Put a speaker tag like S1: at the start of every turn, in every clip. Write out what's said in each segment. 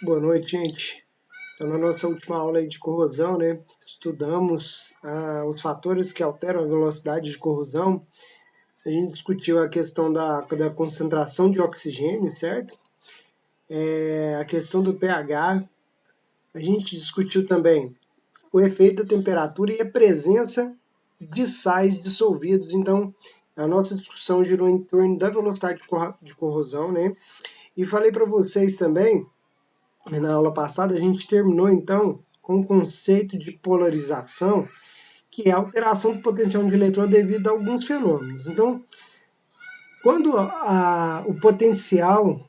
S1: Boa noite, gente. Então, na nossa última aula aí de corrosão, né, estudamos os fatores que alteram a velocidade de corrosão. A gente discutiu a questão da concentração de oxigênio, certo? A questão do pH. A gente discutiu também o efeito da temperatura e a presença de sais dissolvidos. Então, a nossa discussão girou em torno da velocidade de corrosão, né? E falei para vocês também, na aula passada, a gente terminou então com o conceito de polarização, que é a alteração do potencial de eletrão devido a alguns fenômenos. Então, quando o potencial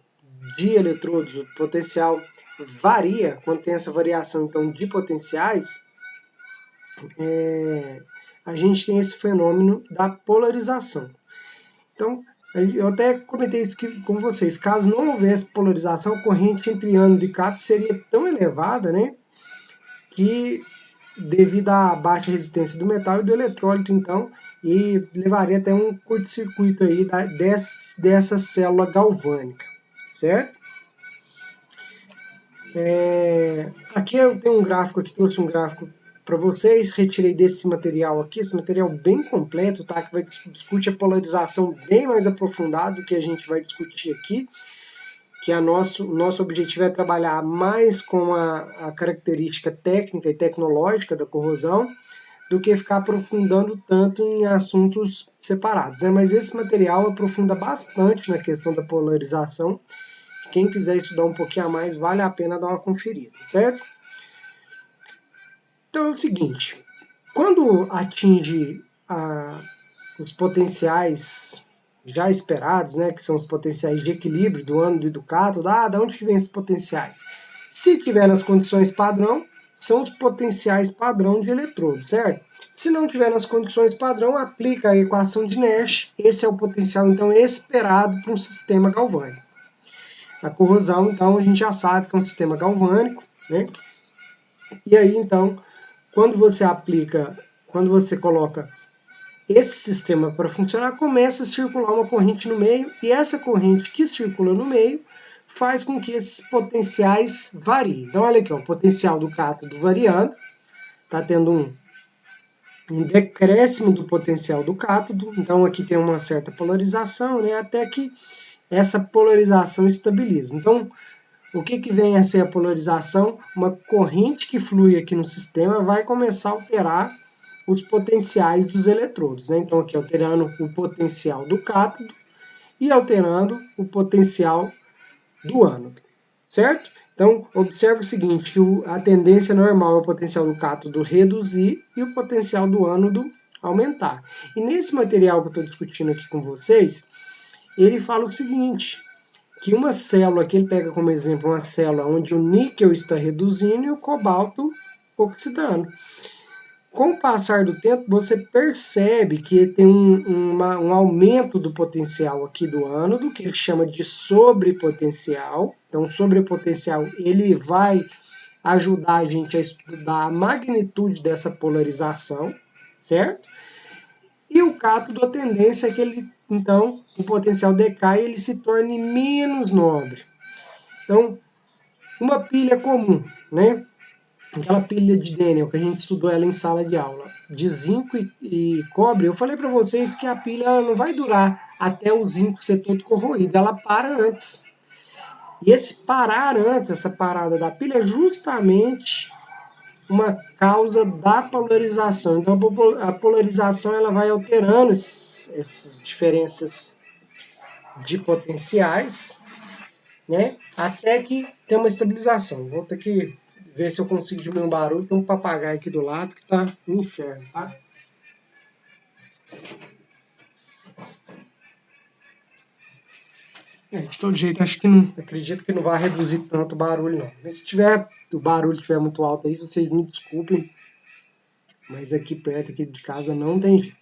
S1: de eletrodos, o potencial varia, quando tem essa variação então de potenciais, a gente tem esse fenômeno da polarização. Então, eu até comentei isso aqui com vocês, caso não houvesse polarização, a corrente entre ânodo e cátodo seria tão elevada, né, que devido à baixa resistência do metal e do eletrólito, então, e levaria até um curto-circuito aí dessa célula galvânica, certo? Aqui eu tenho um gráfico, aqui trouxe um gráfico para vocês, retirei desse material aqui, esse material bem completo, tá? Que vai discutir a polarização bem mais aprofundado do que a gente vai discutir aqui, que nosso objetivo é trabalhar mais com a característica técnica e tecnológica da corrosão, do que ficar aprofundando tanto em assuntos separados, né? Mas esse material aprofunda bastante na questão da polarização. Quem quiser estudar um pouquinho a mais, vale a pena dar uma conferida, certo? Então é o seguinte, quando atinge os potenciais já esperados, né, que são os potenciais de equilíbrio do ânodo e do cátodo, de onde que vem esses potenciais? Se tiver nas condições padrão, são os potenciais padrão de eletrodo, certo? Se não tiver nas condições padrão, aplica a equação de Nash, esse é o potencial então esperado para um sistema galvânico. A corrosão, então, a gente já sabe que é um sistema galvânico, né? E aí, então, quando você coloca esse sistema para funcionar, começa a circular uma corrente no meio, e essa corrente que circula no meio faz com que esses potenciais variem. Então, olha aqui, ó, o potencial do cátodo variando, está tendo um decréscimo do potencial do cátodo, então aqui tem uma certa polarização, né, até que essa polarização estabiliza. Então, o que vem a ser a polarização? Uma corrente que flui aqui no sistema vai começar a alterar os potenciais dos eletrodos, né? Então, aqui alterando o potencial do cátodo e alterando o potencial do ânodo, certo? Então, observe o seguinte, que a tendência normal é o potencial do cátodo reduzir e o potencial do ânodo aumentar. E nesse material que eu estou discutindo aqui com vocês, ele fala o seguinte, que uma célula, que ele pega como exemplo uma célula onde o níquel está reduzindo e o cobalto oxidando. Com o passar do tempo, você percebe que tem um aumento do potencial aqui do ânodo, que ele chama de sobrepotencial. Então, o sobrepotencial ele vai ajudar a gente a estudar a magnitude dessa polarização, certo? E o cátodo, a tendência é que ele, então, o potencial decai e ele se torne menos nobre. Então, uma pilha comum, né? Aquela pilha de Daniel, que a gente estudou ela em sala de aula, de zinco e cobre, eu falei para vocês que a pilha não vai durar até o zinco ser todo corroído, ela para antes. E esse parar antes, essa parada da pilha, é justamente uma causa da polarização. Então, a polarização ela vai alterando essas diferenças de potenciais, né, até que tem uma estabilização. Vou ter que ver se eu consigo diminuir o barulho. Tem um papagaio aqui do lado que tá no inferno, tá? De todo jeito, acho que não, acredito que não vai reduzir tanto o barulho, não. Mas se o barulho estiver muito alto aí, vocês me desculpem, mas aqui perto aqui de casa não tem jeito.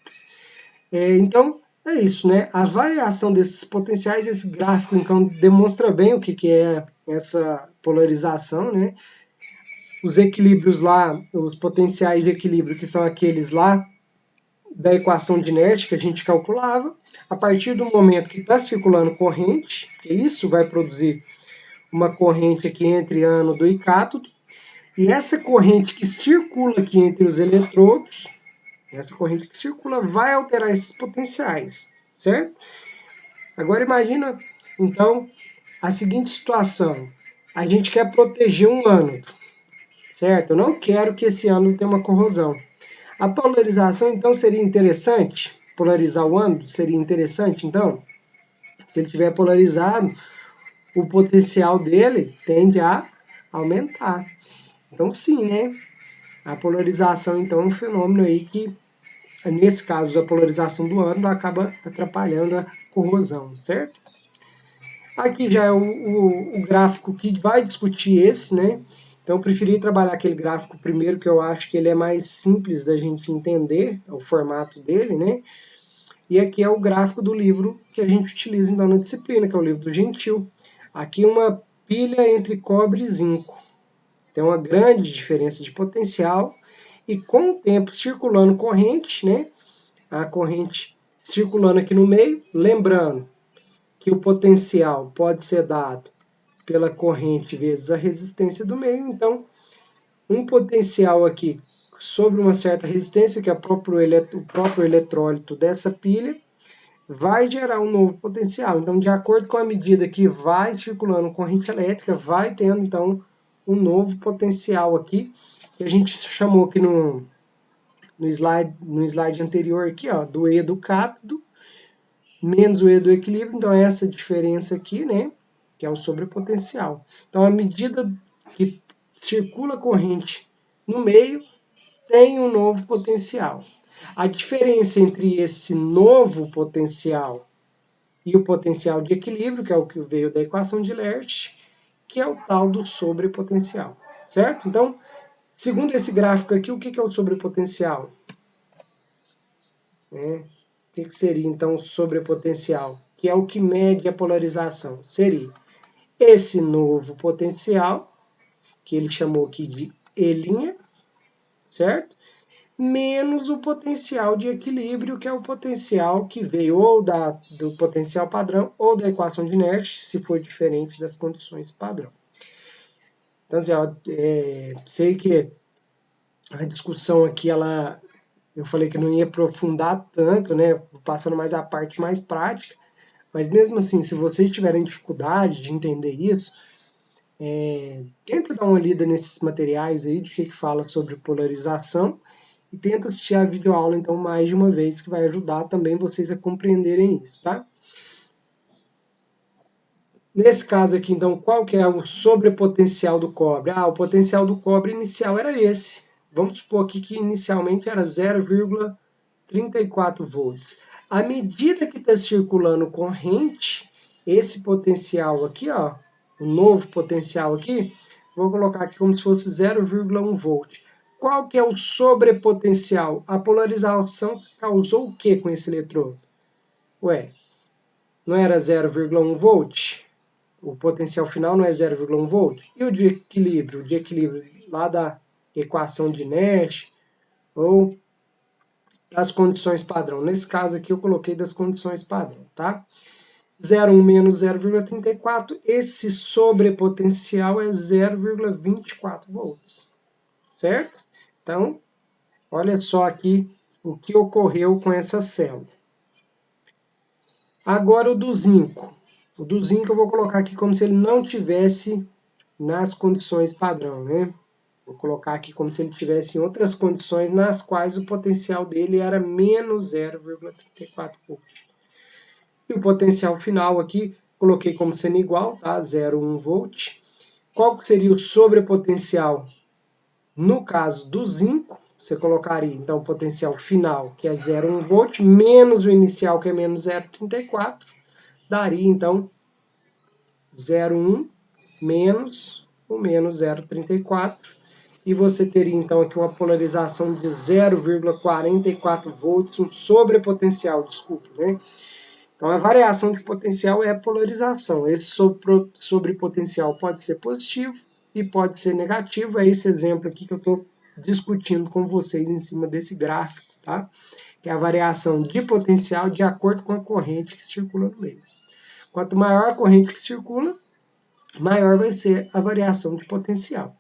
S1: Então, é isso, né? A variação desses potenciais, esse gráfico, então, demonstra bem o que é essa polarização, né? Os equilíbrios lá, os potenciais de equilíbrio, que são aqueles lá da equação de Nash que a gente calculava, a partir do momento que está circulando corrente, que isso vai produzir uma corrente aqui entre ânodo e cátodo, e essa corrente que circula aqui entre os eletrodos, essa corrente que circula vai alterar esses potenciais, certo? Agora imagina, então, a seguinte situação. A gente quer proteger um ânodo, certo? Eu não quero que esse ânodo tenha uma corrosão. A polarização, então, seria interessante? Polarizar o ânodo seria interessante, então? Se ele estiver polarizado, o potencial dele tende a aumentar. Então, sim, né? A polarização, então, é um fenômeno aí que, nesse caso da polarização do ânodo, acaba atrapalhando a corrosão, certo? Aqui já é o gráfico que vai discutir esse, né? Então, eu preferi trabalhar aquele gráfico primeiro, que eu acho que ele é mais simples da gente entender, o formato dele, né? E aqui é o gráfico do livro que a gente utiliza então na disciplina, que é o livro do Gentil. Aqui uma pilha entre cobre e zinco. Tem uma grande diferença de potencial e com o tempo circulando corrente, né? A corrente circulando aqui no meio, lembrando que o potencial pode ser dado pela corrente vezes a resistência do meio, então um potencial aqui sobre uma certa resistência, que é o próprio eletrólito dessa pilha, vai gerar um novo potencial. Então, de acordo com a medida que vai circulando corrente elétrica, vai tendo, então, um novo potencial aqui, que a gente chamou aqui no slide anterior, aqui, ó, do E do cátodo, menos o E do equilíbrio. Então, é essa diferença aqui, né, que é o sobrepotencial. Então, à medida que circula corrente no meio, tem um novo potencial. A diferença entre esse novo potencial e o potencial de equilíbrio, que é o que veio da equação de Lerch, que é o tal do sobrepotencial, certo? Então, segundo esse gráfico aqui, o que é o sobrepotencial? O que seria, então, o sobrepotencial? Que é o que mede a polarização. Seria esse novo potencial, que ele chamou aqui de E', certo? Menos o potencial de equilíbrio, que é o potencial que veio ou do potencial padrão ou da equação de Lerch, se for diferente das condições padrão. Então, assim, ó, sei que a discussão aqui, eu falei que não ia aprofundar tanto, né, passando mais a parte mais prática, mas mesmo assim, se vocês tiverem dificuldade de entender isso, tenta dar uma lida nesses materiais aí, de que fala sobre polarização, e tenta assistir a videoaula, então, mais de uma vez, que vai ajudar também vocês a compreenderem isso, tá? Nesse caso aqui, então, qual que é o sobrepotencial do cobre? O potencial do cobre inicial era esse. Vamos supor aqui que inicialmente era 0,34 volts. À medida que está circulando corrente, esse potencial aqui, ó, o novo potencial aqui, vou colocar aqui como se fosse 0,1 volt. Qual que é o sobrepotencial? A polarização causou o que com esse eletrodo? Ué, não era 0,1 volt? O potencial final não é 0,1 volt? E o de equilíbrio? O de equilíbrio lá da equação de Nash ou das condições padrão. Nesse caso aqui eu coloquei das condições padrão, tá? 0,1 menos 0,34, esse sobrepotencial é 0,24 volts, certo? Então, olha só aqui o que ocorreu com essa célula. Agora o do zinco. O do zinco eu vou colocar aqui como se ele não tivesse nas condições padrão, né? Vou colocar aqui como se ele tivesse em outras condições nas quais o potencial dele era menos 0,34 volts. E o potencial final aqui, coloquei como sendo igual, tá? 0,1 volt. Qual que seria o sobrepotencial? No caso do zinco, você colocaria, então, o potencial final, que é 0,1 volt, menos o inicial, que é menos 0,34, daria, então, 0,1 menos o menos 0,34, e você teria, então, aqui uma polarização de 0,44 volts, um sobrepotencial, desculpe, né? Então, a variação de potencial é a polarização. Esse sobrepotencial pode ser positivo e pode ser negativo. É esse exemplo aqui que eu estou discutindo com vocês em cima desse gráfico, tá? Que é a variação de potencial de acordo com a corrente que circula no meio. Quanto maior a corrente que circula, maior vai ser a variação de potencial.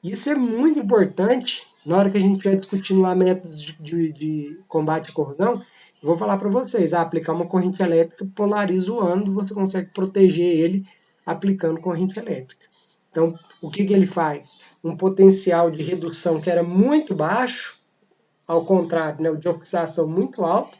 S1: Isso é muito importante na hora que a gente estiver discutindo lá métodos de combate à corrosão. Eu vou falar para vocês, aplicar uma corrente elétrica polariza o ânodo, você consegue proteger ele aplicando corrente elétrica. Então, o que ele faz? Um potencial de redução que era muito baixo, ao contrário, né, o de oxidação muito alto,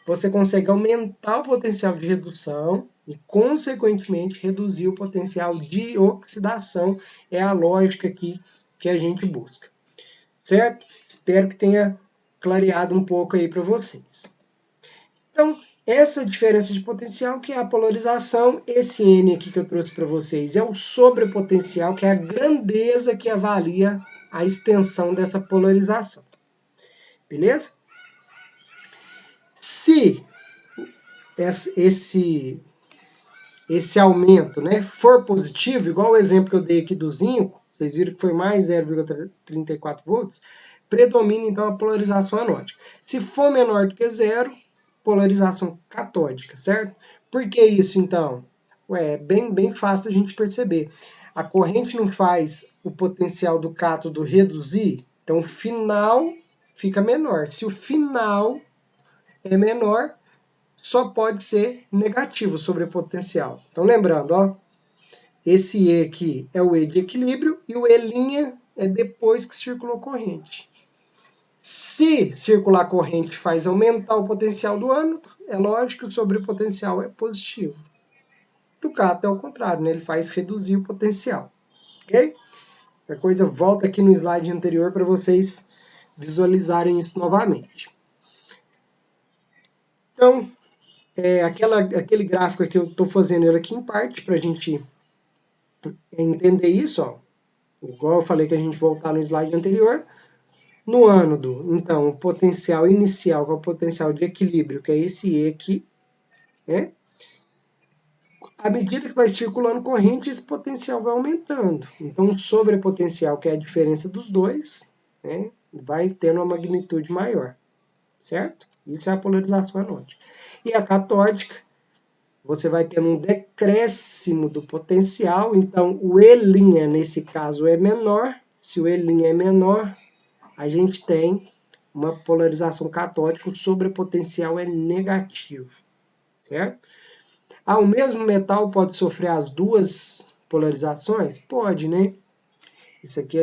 S1: você consegue aumentar o potencial de redução e, consequentemente, reduzir o potencial de oxidação. É a lógica aqui que a gente busca. Certo? Espero que tenha clareado um pouco aí para vocês. Então, essa diferença de potencial, que é a polarização, esse N aqui que eu trouxe para vocês, é o sobrepotencial, que é a grandeza que avalia a extensão dessa polarização. Beleza? Se esse aumento, né, for positivo, igual o exemplo que eu dei aqui do zinco, vocês viram que foi mais 0,34 volts, predomina então a polarização anódica. Se for menor do que zero, polarização catódica, certo? Por que isso então? É bem fácil a gente perceber. A corrente não faz o potencial do cátodo reduzir, então o final fica menor. Se o final é menor, só pode ser negativo sobre o potencial. Então, lembrando, ó, esse E aqui é o E de equilíbrio e o E' é depois que circulou corrente. Se circular corrente faz aumentar o potencial do ânodo, é lógico que o sobrepotencial é positivo. Do cátodo é o contrário, né? Ele faz reduzir o potencial. Ok? A coisa volta aqui no slide anterior para vocês visualizarem isso novamente. Então, aquele gráfico aqui eu estou fazendo ele aqui em parte para a gente entender isso, ó. Igual eu falei que a gente voltar no slide anterior. No ânodo, então, o potencial inicial, que é o potencial de equilíbrio, que é esse E aqui, né? À medida que vai circulando corrente, esse potencial vai aumentando. Então, o sobrepotencial, que é a diferença dos dois, né, vai tendo uma magnitude maior, certo? Isso é a polarização anódica. E a catódica, você vai tendo um decréscimo do potencial, então o E', nesse caso, é menor. Se o E' é menor, a gente tem uma polarização catódica, o sobrepotencial é negativo, certo? O mesmo metal pode sofrer as duas polarizações? Pode, né? Isso aqui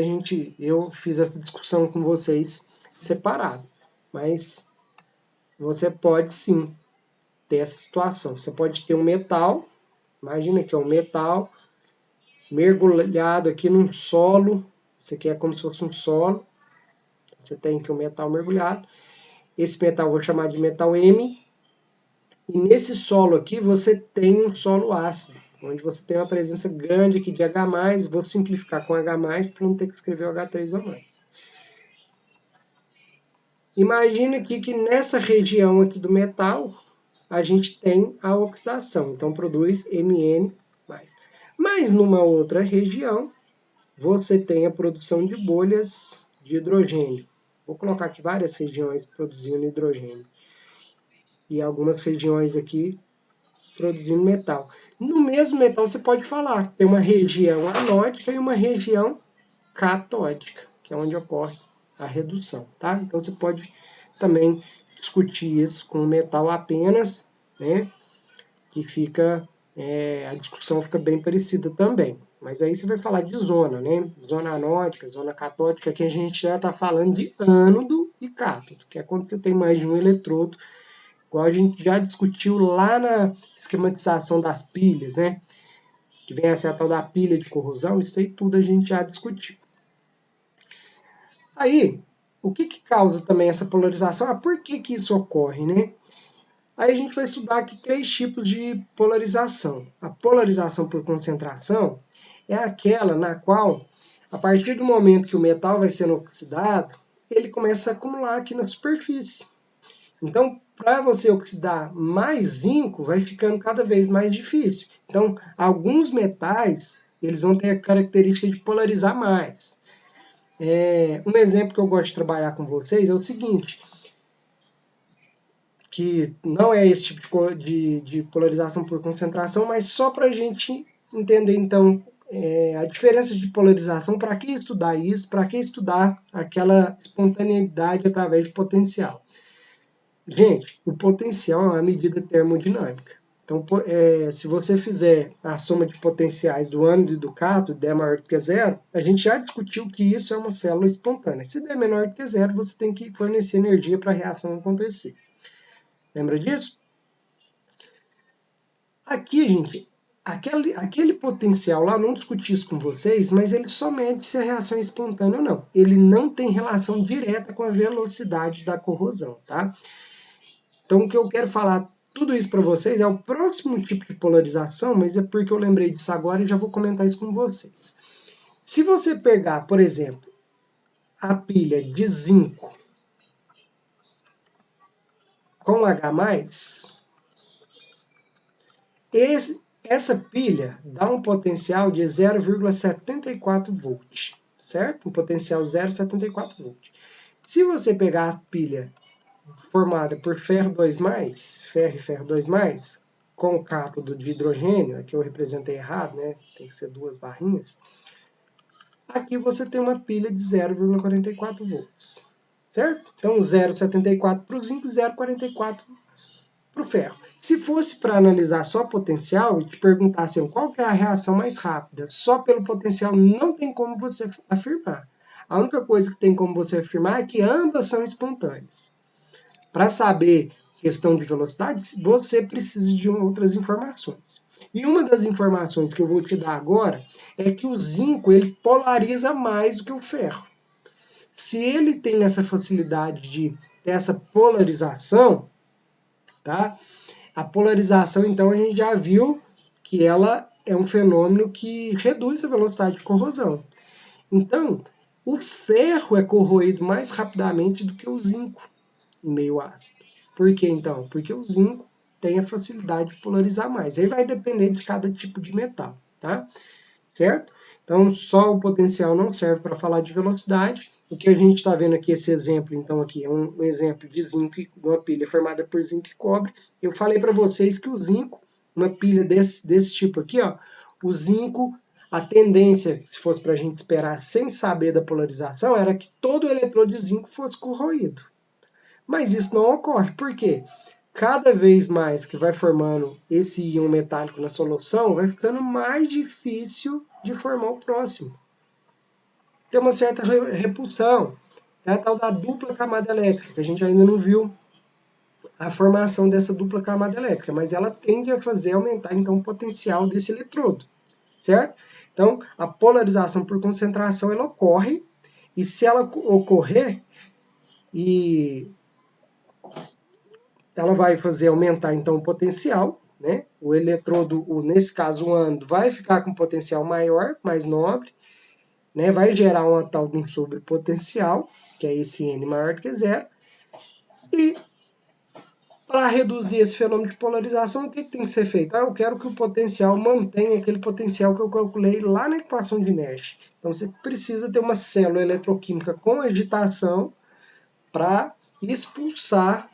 S1: eu fiz essa discussão com vocês separado, mas você pode sim ter essa situação. Você pode ter um metal, imagina que é um metal mergulhado aqui num solo, isso aqui é como se fosse um solo, você tem aqui um metal mergulhado, esse metal eu vou chamar de metal M, e nesse solo aqui você tem um solo ácido, onde você tem uma presença grande aqui de H+, vou simplificar com H+, para não ter que escrever o H3O+. Imagina aqui que nessa região aqui do metal, a gente tem a oxidação, então produz Mn+. Mas numa outra região, você tem a produção de bolhas de hidrogênio. Vou colocar aqui várias regiões produzindo hidrogênio. E algumas regiões aqui produzindo metal. No mesmo metal você pode falar, tem uma região anódica e uma região catódica, que é onde ocorre a redução, tá? Então você pode também discutir isso com o metal apenas, né? Que fica, a discussão fica bem parecida também. Mas aí você vai falar de zona, né? Zona anódica, zona catódica, aqui a gente já está falando de ânodo e cátodo, que é quando você tem mais de um eletrodo, igual a gente já discutiu lá na esquematização das pilhas, né? Que vem a ser a tal da pilha de corrosão, isso aí tudo a gente já discutiu. Aí, o que causa também essa polarização? Por que isso ocorre, né? Aí a gente vai estudar aqui 3 tipos de polarização. A polarização por concentração é aquela na qual, a partir do momento que o metal vai sendo oxidado, ele começa a acumular aqui na superfície. Então, para você oxidar mais zinco, vai ficando cada vez mais difícil. Então, alguns metais, eles vão ter a característica de polarizar mais. Um exemplo que eu gosto de trabalhar com vocês é o seguinte, que não é esse tipo de polarização por concentração, mas só para a gente entender, então, a diferença de polarização, para que estudar isso? Para que estudar aquela espontaneidade através de potencial? Gente, o potencial é uma medida termodinâmica. Então, se você fizer a soma de potenciais do ânodo e do cátodo, der maior do que zero, a gente já discutiu que isso é uma célula espontânea. Se der menor do que zero, você tem que fornecer energia para a reação acontecer. Lembra disso? Aqui, gente, aquele potencial lá, não discuti isso com vocês, mas ele só mede se a reação é espontânea ou não. Ele não tem relação direta com a velocidade da corrosão, tá? Então, o que eu quero falar tudo isso para vocês é o próximo tipo de polarização, mas é porque eu lembrei disso agora e já vou comentar isso com vocês. Se você pegar, por exemplo, a pilha de zinco com H+, essa pilha dá um potencial de 0,74 volt, certo? Um potencial 0,74 volt. Se você pegar a pilha formada por ferro 2+, ferro e ferro 2+, com cátodo de hidrogênio, aqui eu representei errado, né? Tem que ser 2 barrinhas. Aqui você tem uma pilha de 0,44 volts, certo? Então 0,74 para o zinco e 0,44 para o ferro. Se fosse para analisar só potencial e te perguntassem qual que é a reação mais rápida, só pelo potencial não tem como você afirmar. A única coisa que tem como você afirmar é que ambas são espontâneas. Para saber questão de velocidade, você precisa de outras informações. E uma das informações que eu vou te dar agora é que o zinco ele polariza mais do que o ferro. Se ele tem essa facilidade de ter essa polarização, tá? A polarização, então, a gente já viu que ela é um fenômeno que reduz a velocidade de corrosão. Então, o ferro é corroído mais rapidamente do que o zinco em meio ácido. Por que, então? Porque o zinco tem a facilidade de polarizar mais. Aí vai depender de cada tipo de metal, tá? Certo? Então, só o potencial não serve para falar de velocidade. O que a gente está vendo aqui, esse exemplo, então, aqui é um exemplo de zinco, uma pilha formada por zinco e cobre. Eu falei para vocês que o zinco, uma pilha desse tipo aqui, ó, o zinco, a tendência, se fosse para a gente esperar sem saber da polarização, era que todo eletrodo de zinco fosse corroído. Mas isso não ocorre. Por quê? Cada vez mais que vai formando esse íon metálico na solução, vai ficando mais difícil de formar o próximo. Tem uma certa repulsão. É a tal da dupla camada elétrica, que a gente ainda não viu a formação dessa dupla camada elétrica, mas ela tende a fazer aumentar então o potencial desse eletrodo, certo? Então, a polarização por concentração ela ocorre, e se ela ocorrer, ela vai fazer aumentar então o potencial, né? O eletrodo, nesse caso o ânodo, vai ficar com potencial maior, mais nobre, né? Vai gerar uma tal de um sobrepotencial, que é esse N maior do que zero. E para reduzir esse fenômeno de polarização, o que tem que ser feito? Eu quero que o potencial mantenha aquele potencial que eu calculei lá na equação de Nash. Então você precisa ter uma célula eletroquímica com agitação para expulsar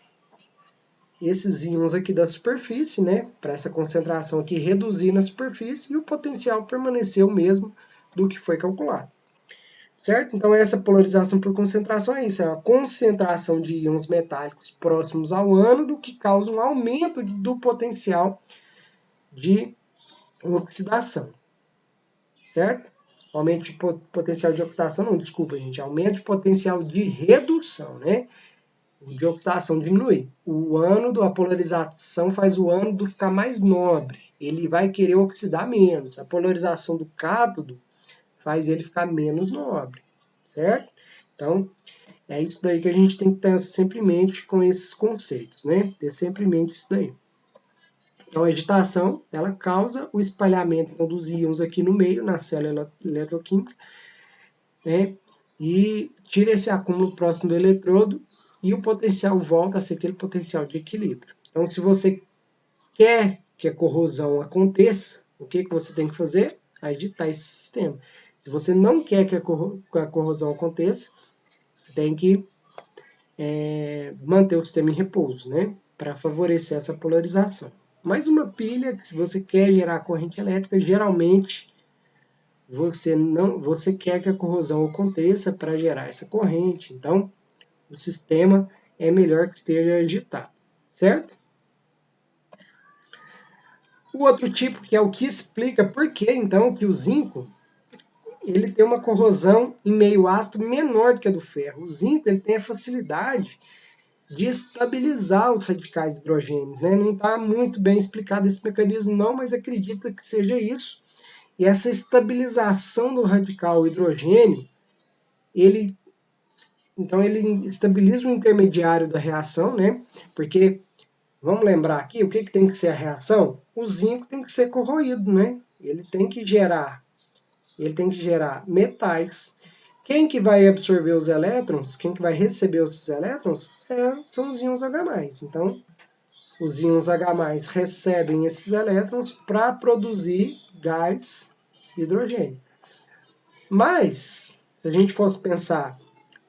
S1: esses íons aqui da superfície, né, para essa concentração aqui reduzir na superfície, e o potencial permanecer o mesmo do que foi calculado. Certo? Então essa polarização por concentração é isso, é a concentração de íons metálicos próximos ao ânodo que causa um aumento do potencial de oxidação. Certo? Aumento de potencial de oxidação, não, desculpa, gente, aumento de potencial de redução, né? De oxidação diminui. O ânodo, a polarização faz o ânodo ficar mais nobre. Ele vai querer oxidar menos. A polarização do cátodo faz ele ficar menos nobre, certo? Então, é isso daí que a gente tem que ter sempre em mente com esses conceitos, né? Ter sempre em mente isso daí. Então, a agitação, ela causa o espalhamento então, dos íons aqui no meio, na célula eletroquímica, né? E tira esse acúmulo próximo do eletrodo, e o potencial volta a ser aquele potencial de equilíbrio. Então, se você quer que a corrosão aconteça, o que você tem que fazer? Agitar esse sistema. Se você não quer que a corrosão aconteça, você tem que manter o sistema em repouso, né? Para favorecer essa polarização. Mais uma pilha, que se você quer gerar corrente elétrica, geralmente você quer que a corrosão aconteça para gerar essa corrente. Então, o sistema é melhor que esteja agitado, certo? O outro tipo, que é o que explica por que, então, que o zinco ele tem uma corrosão em meio ácido menor do que a do ferro. O zinco ele tem a facilidade de estabilizar os radicais hidrogênios, né? Não está muito bem explicado esse mecanismo não, mas acredita que seja isso. E essa estabilização do radical hidrogênio, então ele estabiliza o intermediário da reação, né? Porque, vamos lembrar aqui, o que tem que ser a reação? O zinco tem que ser corroído, né? Ele tem que gerar metais. Quem que vai absorver os elétrons, quem que vai receber esses elétrons, são os íons H+. Então, os íons H+, recebem esses elétrons para produzir gás hidrogênio. Mas, se a gente fosse pensar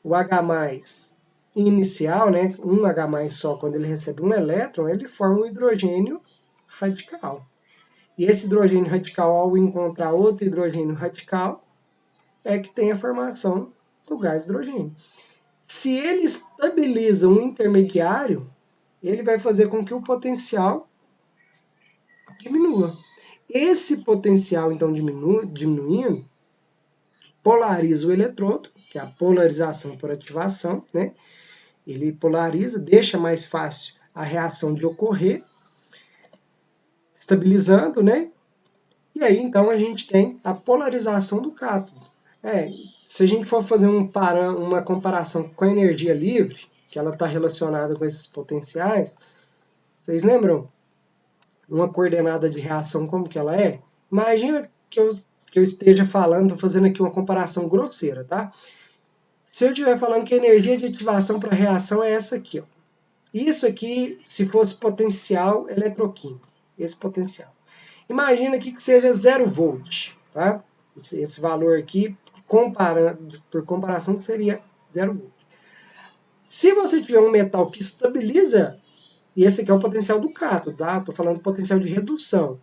S1: o H+ inicial, né, um H+ só, quando ele recebe um elétron, ele forma um hidrogênio radical. E esse hidrogênio radical, ao encontrar outro hidrogênio radical, é que tem a formação do gás hidrogênio. Se ele estabiliza um intermediário, ele vai fazer com que o potencial diminua. Esse potencial, então, diminuindo, polariza o eletrodo, que é a polarização por ativação, né? Ele polariza, deixa mais fácil a reação de ocorrer, estabilizando, né? E aí, então, a gente tem a polarização do cátodo. Se a gente for fazer uma comparação com a energia livre, que ela está relacionada com esses potenciais, vocês lembram uma coordenada de reação como que ela é? Imagina que eu esteja falando, estou fazendo aqui uma comparação grosseira, tá? Se eu estiver falando que a energia de ativação para a reação é essa aqui, ó. Isso aqui, se fosse potencial eletroquímico, esse potencial. Imagina aqui que seja 0 volt, tá? Esse valor aqui, por comparação, seria 0 volt. Se você tiver um metal que estabiliza, e esse aqui é o potencial do cátodo, tá? Estou falando do potencial de redução.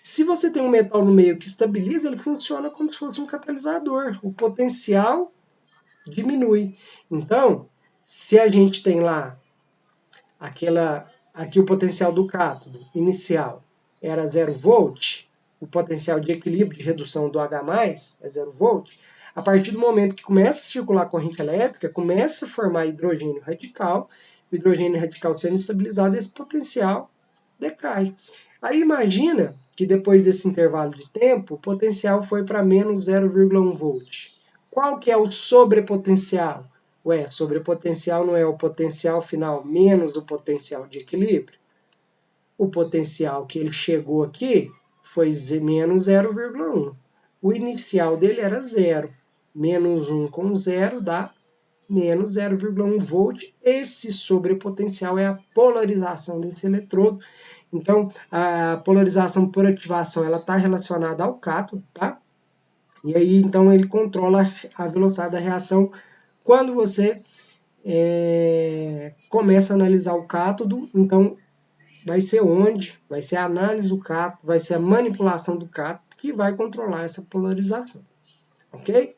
S1: Se você tem um metal no meio que estabiliza, ele funciona como se fosse um catalisador. O potencial diminui. Então, se a gente tem lá aqui o potencial do cátodo inicial era 0 volt, o potencial de equilíbrio de redução do H+ é 0 volt, a partir do momento que começa a circular a corrente elétrica, começa a formar hidrogênio radical, o hidrogênio radical sendo estabilizado, esse potencial decai. Aí imagina que depois desse intervalo de tempo, o potencial foi para menos 0,1 volt. Qual que é o sobrepotencial? Sobrepotencial não é o potencial final menos o potencial de equilíbrio? O potencial que ele chegou aqui foi menos 0,1. O inicial dele era 0. Menos 1 com 0 dá menos 0,1 volt. Esse sobrepotencial é a polarização desse eletrodo. Então, a polarização por ativação ela está relacionada ao cátodo, tá? E aí, então, ele controla a velocidade da reação quando você começa a analisar o cátodo. Então, vai ser onde? Vai ser a análise do cátodo, vai ser a manipulação do cátodo que vai controlar essa polarização, ok?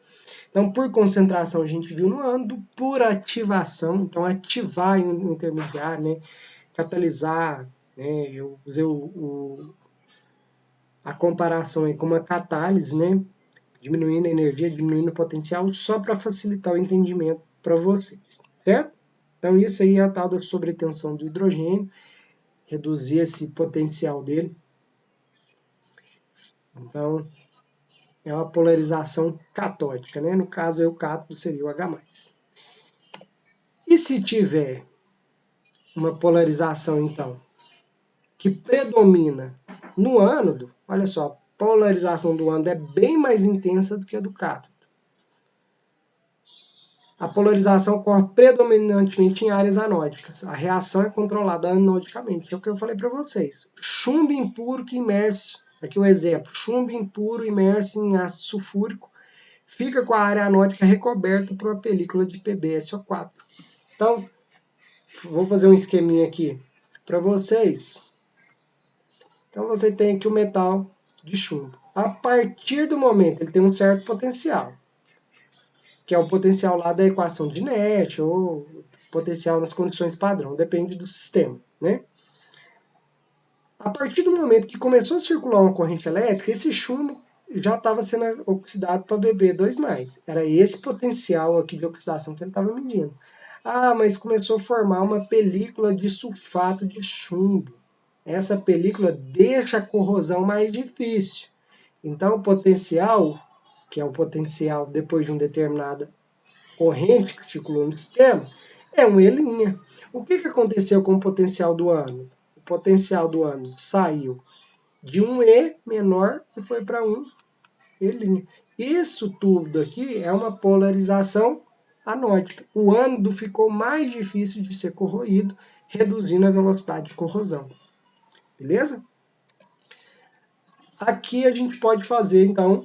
S1: Então, por concentração, a gente viu no ânodo, por ativação, então ativar o intermediário, né? Catalisar, né? Eu usei a comparação aí com uma catálise, né? Diminuindo a energia, diminuindo o potencial, só para facilitar o entendimento para vocês, certo? Então, isso aí é a tal da sobretensão do hidrogênio, reduzir esse potencial dele. Então, é uma polarização catódica, né? No caso, o cátodo seria o H+. E se tiver uma polarização, então, que predomina no ânodo, olha só, a polarização do ânodo é bem mais intensa do que a do cátodo. A polarização ocorre predominantemente em áreas anódicas. A reação é controlada anodicamente, que é o que eu falei para vocês. Chumbo impuro que imerso, aqui o exemplo, chumbo impuro imerso em ácido sulfúrico, fica com a área anódica recoberta por uma película de PbSO4. Então, vou fazer um esqueminha aqui para vocês. Então, você tem aqui o metal de chumbo. a partir do momento, ele tem um certo potencial, que é o potencial lá da equação de Nash, ou potencial nas condições padrão, depende do sistema, né? A partir do momento que começou a circular uma corrente elétrica, esse chumbo já estava sendo oxidado para Bb2+. Era esse potencial aqui de oxidação que ele estava medindo. Ah, mas começou a formar uma película de sulfato de chumbo. Essa película deixa a corrosão mais difícil. Então, o potencial, que é o potencial depois de uma determinada corrente que circulou no sistema, é um E'. O que aconteceu com o potencial do ânodo? O potencial do ânodo saiu de um E menor e foi para um E'. Isso tudo aqui é uma polarização anódica. O ânodo ficou mais difícil de ser corroído, reduzindo a velocidade de corrosão. Beleza? Aqui a gente pode fazer, então,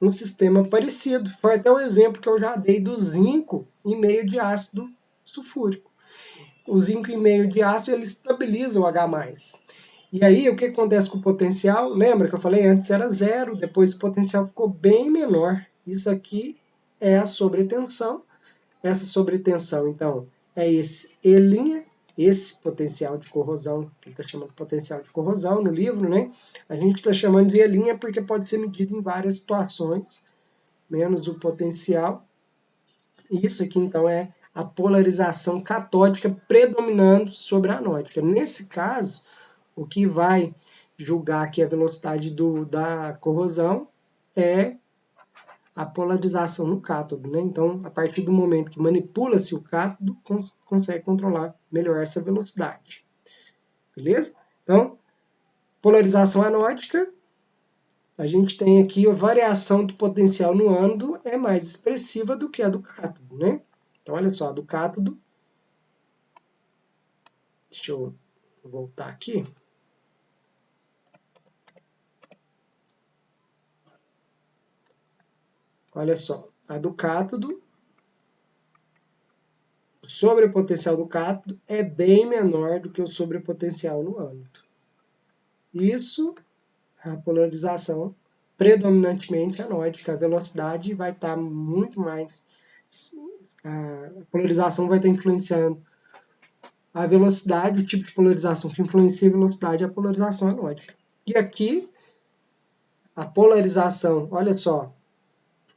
S1: um sistema parecido. Foi até o exemplo que eu já dei do zinco em meio de ácido sulfúrico. O zinco em meio de ácido, ele estabiliza o H+. E aí, o que acontece com o potencial? Lembra que eu falei antes era 0, depois o potencial ficou bem menor. Isso aqui é a sobretensão. Essa sobretensão, então, é esse E', esse potencial de corrosão, que ele está chamando de potencial de corrosão no livro, né? A gente está chamando de E' porque pode ser medido em várias situações, menos o potencial. Isso aqui, então, é a polarização catódica predominando sobre a anódica. Nesse caso, o que vai julgar aqui a velocidade da corrosão é a polarização no cátodo, né? Então, a partir do momento que manipula-se o cátodo, consegue controlar melhor essa velocidade. Beleza? Então, polarização anódica, a gente tem aqui a variação do potencial no ânodo é mais expressiva do que a do cátodo, né? Então, olha só, a do cátodo, deixa eu voltar aqui. Olha só, a do cátodo, o sobrepotencial do cátodo é bem menor do que o sobrepotencial no ânodo. Isso, a polarização predominantemente anódica, a velocidade vai estar muito mais, a polarização vai estar influenciando a velocidade, o tipo de polarização que influencia a velocidade é a polarização anódica. E aqui, a polarização, olha só,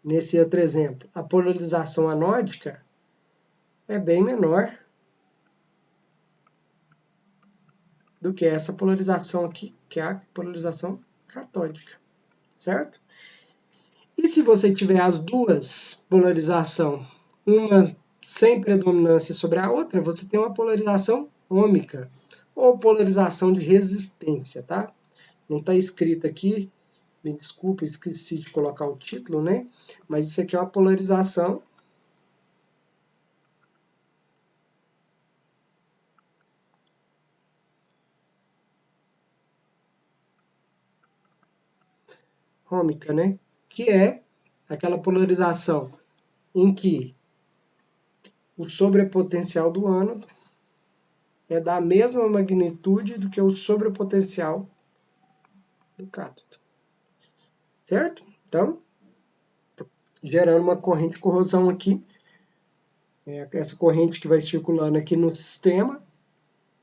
S1: nesse outro exemplo, a polarização anódica é bem menor do que essa polarização aqui, que é a polarização catódica, certo? E se você tiver as duas polarizações, uma sem predominância sobre a outra, você tem uma polarização ômica, ou polarização de resistência, tá? Não está escrito aqui, me desculpe, esqueci de colocar o título, né? Mas isso aqui é uma polarização ômica, né? Que é aquela polarização em que o sobrepotencial do ânodo é da mesma magnitude do que o sobrepotencial do cátodo. Certo? Então, gerando uma corrente de corrosão aqui, essa corrente que vai circulando aqui no sistema,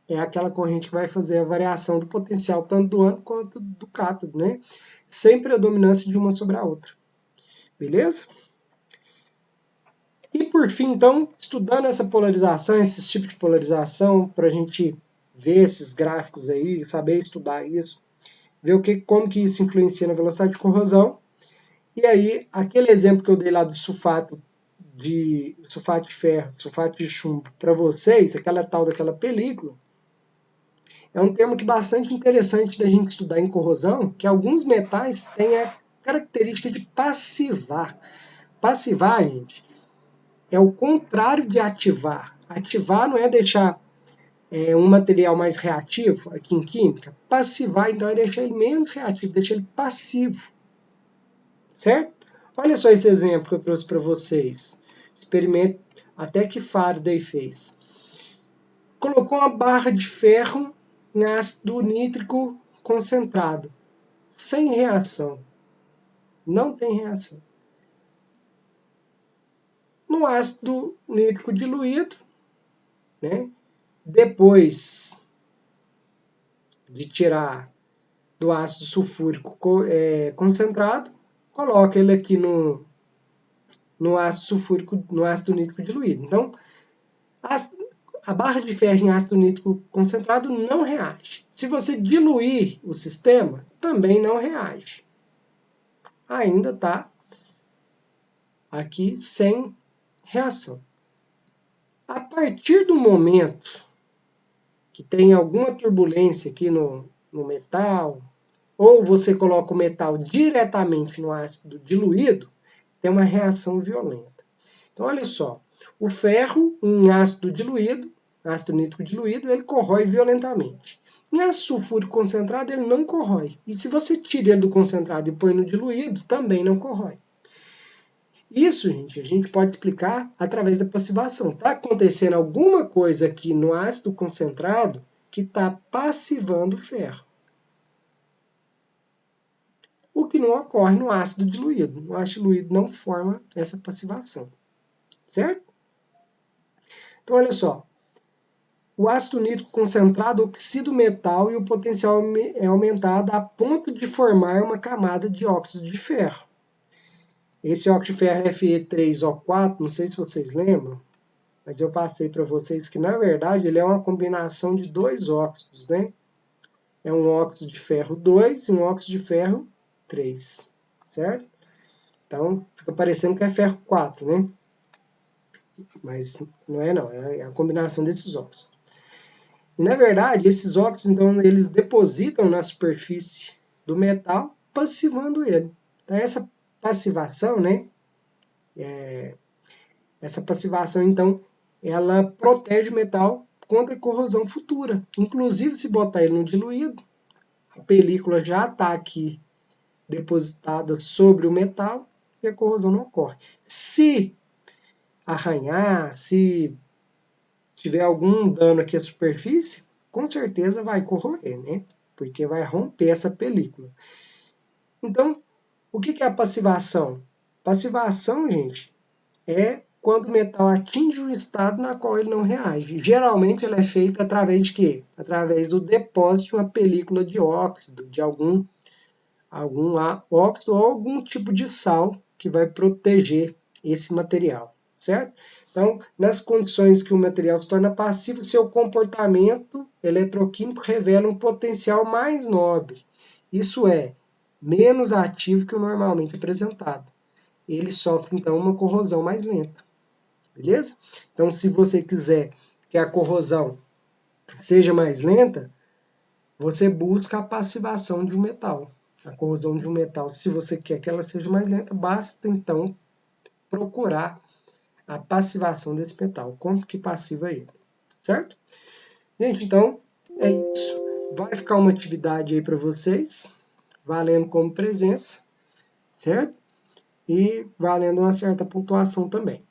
S1: é aquela corrente que vai fazer a variação do potencial tanto do ânodo quanto do cátodo, né? Sem predominância de uma sobre a outra. Beleza? E por fim, então, estudando essa polarização, esses tipos de polarização, para a gente ver esses gráficos aí, saber estudar isso, ver como que isso influencia na velocidade de corrosão. E aí, aquele exemplo que eu dei lá do sulfato de ferro, sulfato de chumbo, para vocês, aquela tal daquela película, é um termo que é bastante interessante da gente estudar em corrosão, que alguns metais têm a característica de passivar. Passivar, gente, é o contrário de ativar. Ativar não é deixar um material mais reativo, aqui em química. Passivar, então, é deixar ele menos reativo, deixar ele passivo. Certo? Olha só esse exemplo que eu trouxe para vocês. Experimento até que Faraday fez. Colocou uma barra de ferro em ácido nítrico concentrado, sem reação. não tem reação. No ácido nítrico diluído, né, depois de tirar do ácido sulfúrico concentrado, coloca ele aqui no ácido sulfúrico, no ácido nítrico diluído. Então, a barra de ferro em ácido nítrico concentrado não reage. Se você diluir o sistema, também não reage. Ainda está aqui sem reação. A partir do momento que tem alguma turbulência aqui no metal, ou você coloca o metal diretamente no ácido diluído, tem uma reação violenta. Então, olha só, o ferro em ácido diluído, ácido nítrico diluído, ele corrói violentamente. Em ácido sulfúrico concentrado, ele não corrói. E se você tira ele do concentrado e põe no diluído, também não corrói. Isso, gente, a gente pode explicar através da passivação. Está acontecendo alguma coisa aqui no ácido concentrado que está passivando o ferro. O que não ocorre no ácido diluído. No ácido diluído não forma essa passivação. Certo? Então, olha só. O ácido nítrico concentrado oxida o metal e o potencial é aumentado a ponto de formar uma camada de óxido de ferro. Esse óxido de ferro Fe3O4, não sei se vocês lembram, mas eu passei para vocês que, na verdade, ele é uma combinação de dois óxidos, né? É um óxido de ferro 2 e um óxido de ferro 3, certo? Então, fica parecendo que é ferro 4, né? Mas não é não, é a combinação desses óxidos. E, na verdade, esses óxidos, então, eles depositam na superfície do metal, passivando ele. Então, essa passivação, né? Essa passivação, então, ela protege o metal contra a corrosão futura. Inclusive, se botar ele no diluído, a película já está aqui depositada sobre o metal e a corrosão não ocorre. Se arranhar, se tiver algum dano aqui à superfície, com certeza vai corroer, né? Porque vai romper essa película. Então, o que é a passivação? Passivação, gente, é quando o metal atinge um estado na qual ele não reage. Geralmente ela é feita através de quê? Através do depósito de uma película de óxido, de algum óxido ou algum tipo de sal que vai proteger esse material, certo? Então, nas condições que o material se torna passivo, seu comportamento eletroquímico revela um potencial mais nobre. Isso é, menos ativo que o normalmente apresentado. Ele sofre, então, uma corrosão mais lenta. Beleza? Então, se você quiser que a corrosão seja mais lenta, você busca a passivação de um metal. A corrosão de um metal, se você quer que ela seja mais lenta, basta, então, procurar a passivação desse metal. Como que passiva ele, certo? Gente, então, é isso. Vai ficar uma atividade aí para vocês, valendo como presença, certo? E valendo uma certa pontuação também.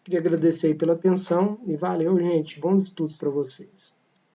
S1: Queria agradecer aí pela atenção e valeu, gente. Bons estudos para vocês.